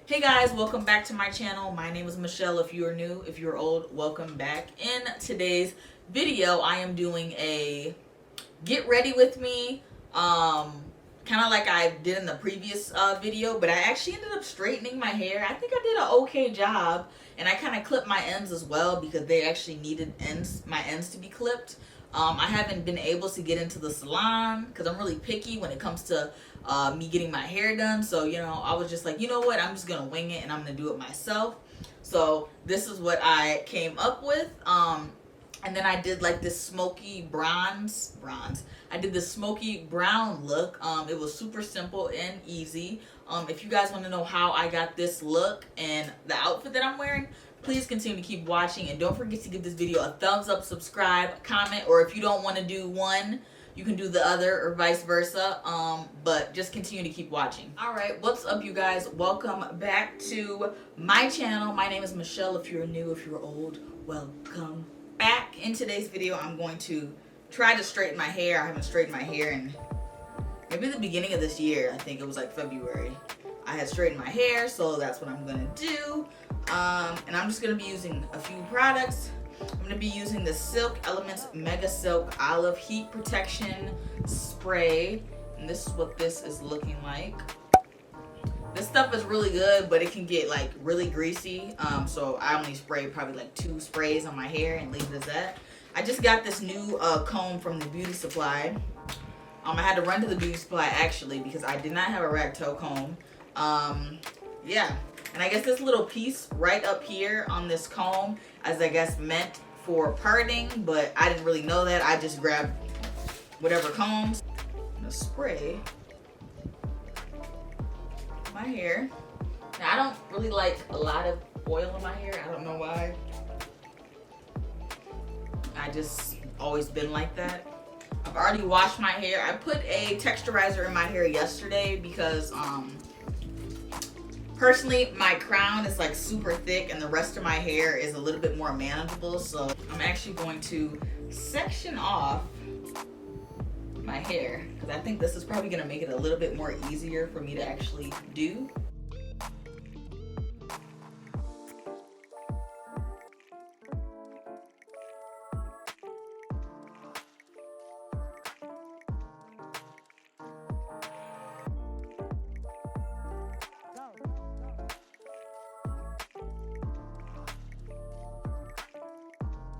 Hey guys, welcome back to my channel. My name is Michelle. If you are new, if you're old, welcome back. In today's video, I am doing a get ready with me, kind of like I did in the previous video, but I actually ended up straightening my hair. I think I did an okay job, and I kind of clipped my ends as well because they actually needed my ends to be clipped. I haven't been able to get into the salon because I'm really picky when it comes to me getting my hair done. So, I was just like, you know what? I'm just going to wing it and I'm going to do it myself. So this is what I came up with. And then I did like this smoky bronze. I did this smoky brown look. It was super simple and easy. If you guys want to know how I got this look and the outfit that I'm wearing, please continue to keep watching, and don't forget to give this video a thumbs up, subscribe, comment, or if you don't want to do one, you can do the other or vice versa. But just continue to keep watching. All right, what's up, you guys? Welcome back to my channel. My name is Michelle. If you're new, if you're old, welcome back. In today's video, I'm going to try to straighten my hair. I haven't straightened my hair in maybe the beginning of this year. I think it was like February. I had straightened my hair, so that's what I'm gonna do. And I'm just gonna be using a few products. I'm gonna be using the Silk Elements Mega Silk Olive Heat Protection Spray, and this is what this is looking like. This stuff is really good, but it can get like really greasy. So I only spray probably like 2 sprays on my hair and leave it as that. I just got this new comb from the beauty supply. I had to run to the beauty supply actually because I did not have a rag toe comb. Yeah, and I guess this little piece right up here on this comb is, I guess, meant for parting, but I didn't really know that. I just grabbed whatever combs. I'm gonna spray my hair. Now, I don't really like a lot of oil in my hair. I don't know why. I just always been like that. I've already washed my hair. I put a texturizer in my hair yesterday because personally, my crown is like super thick and the rest of my hair is a little bit more manageable. So I'm actually going to section off my hair because I think this is probably going to make it a little bit more easier for me to actually do.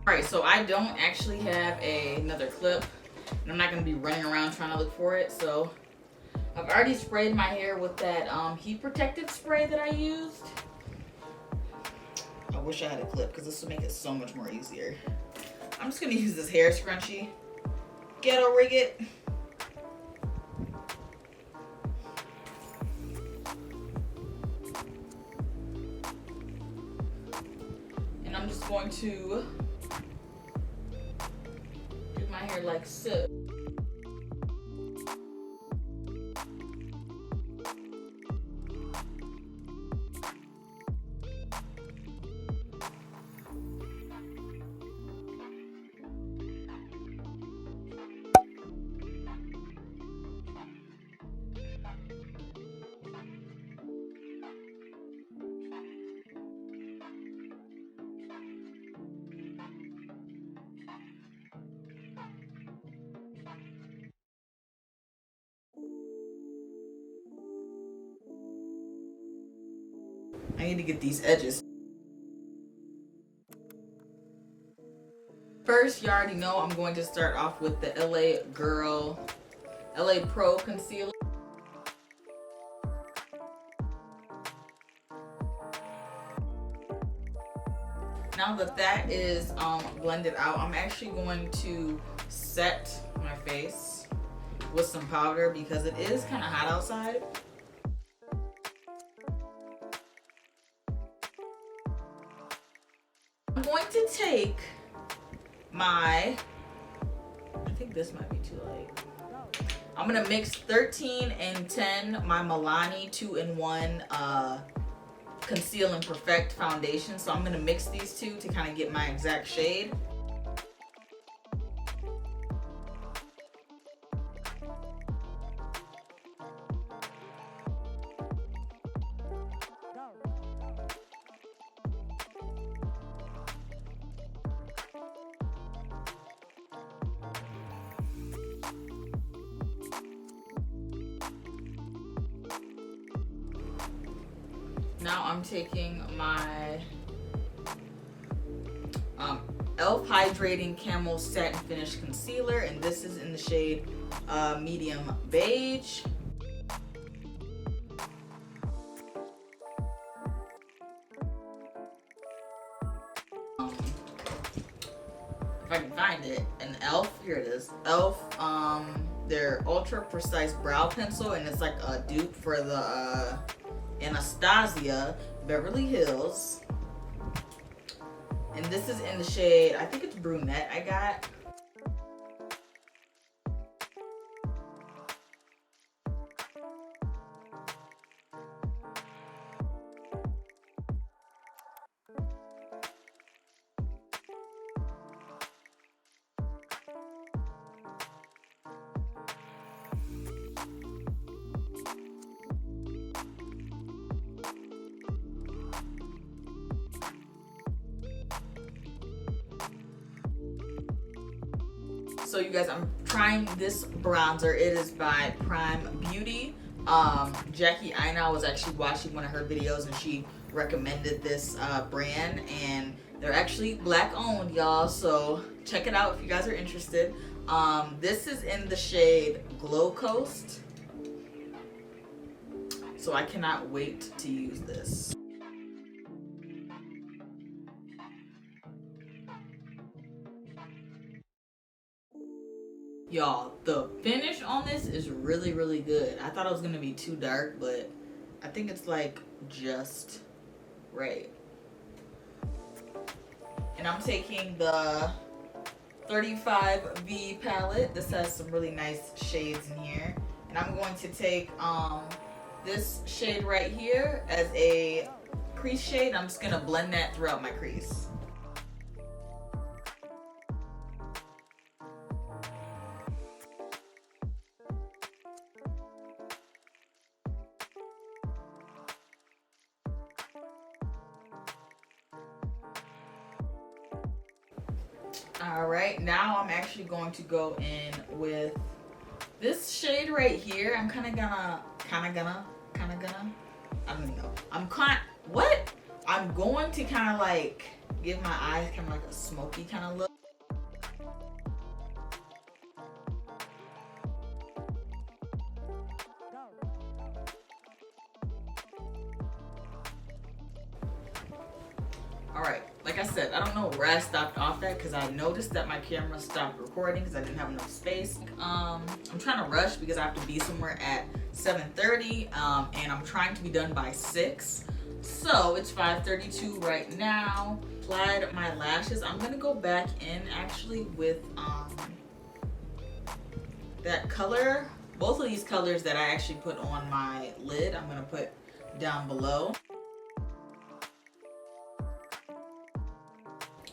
Alright, so I don't actually have another clip, and I'm not going to be running around trying to look for it. So I've already sprayed my hair with that heat protective spray that I used. I wish I had a clip because this would make it so much more easier. I'm just going to use this hair scrunchie. Ghetto rig it. And I'm just going to my hair like so. I need to get these edges. First, you already know I'm going to start off with the LA Pro Concealer. Now that that is blended out, I'm actually going to set my face with some powder because it is kind of hot outside. I'm going to take my, I think this might be too light. I'm gonna mix 13 and 10, my Milani 2-in-1 Conceal and Perfect foundation. So I'm gonna mix these two to kind of get my exact shade. Now I'm taking my Elf Hydrating Camel Satin Finish Concealer, and this is in the shade Medium Beige. If I can find it, an Elf, here it is, Elf, their Ultra Precise Brow Pencil, and it's like a dupe for the Anastasia Beverly Hills. And this is in the shade, I think it's Brunette I got. So you guys, I'm trying this bronzer. It is by Prime Beauty. Jackie Aina was actually watching one of her videos and she recommended this brand, and they're actually black owned, y'all, so check it out if you guys are interested. This is in the shade Glow Coast, so I cannot wait to use this. Y'all, the finish on this is really, really good. I thought it was gonna be too dark, but I think it's like just right. And I'm taking the 35V palette. This has some really nice shades in here. And I'm going to take this shade right here as a crease shade. I'm just gonna blend that throughout my crease. All right, now I'm actually going to go in with this shade right here. I'm kind of gonna, I don't even know. I'm going to kind of like give my eyes kind of like a smoky kind of look. Alright, like I said, I don't know where I stopped off at because I noticed that my camera stopped recording because I didn't have enough space. I'm trying to rush because I have to be somewhere at 7:30 and I'm trying to be done by 6. So it's 5:32 right now. Applied my lashes. I'm going to go back in actually with that color. Both of these colors that I actually put on my lid, I'm going to put down below.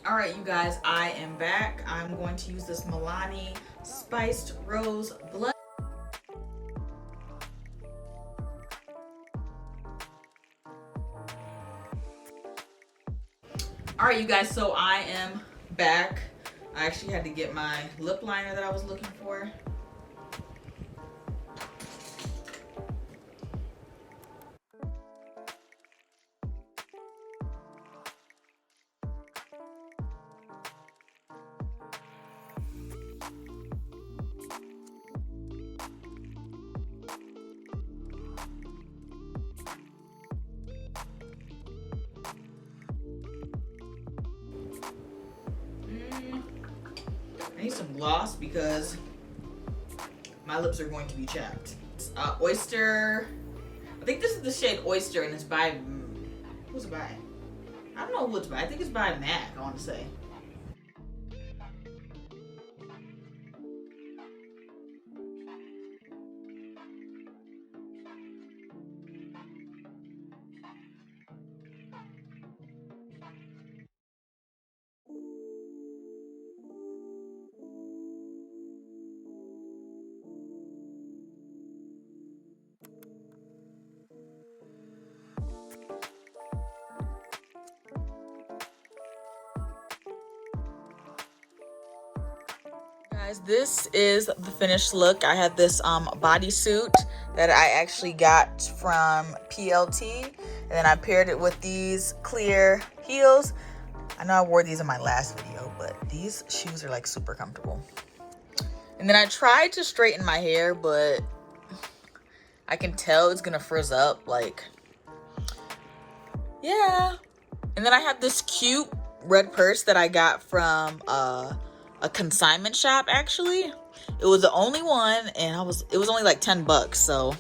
All right, you guys, I am back. I'm going to use this Milani Spiced Rose Blush. All right, you guys, so I am back. I actually had to get my lip liner that I was looking for. I need some gloss because my lips are going to be chapped. It's Oyster. I think this is the shade Oyster, and it's by, who's it by? I don't know who it's by. I think it's by MAC, I want to say. Guys, this is the finished look. I had this bodysuit that I actually got from PLT, And then I paired it with these clear heels. I know I wore these in my last video, but these shoes are like super comfortable. And then I tried to straighten my hair, but I can tell it's gonna frizz up, like, yeah. And then I have this cute red purse that I got from a consignment shop, actually. It was the only one, and it was only like 10 bucks. So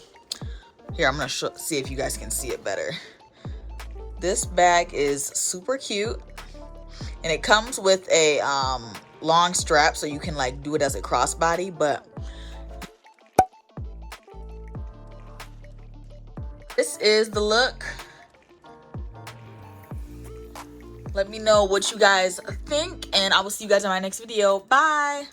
here, I'm gonna see if you guys can see it better. This bag is super cute, and it comes with a long strap, so you can like do it as a crossbody. But this is the look. Let me know what you guys think, and I will see you guys in my next video. Bye.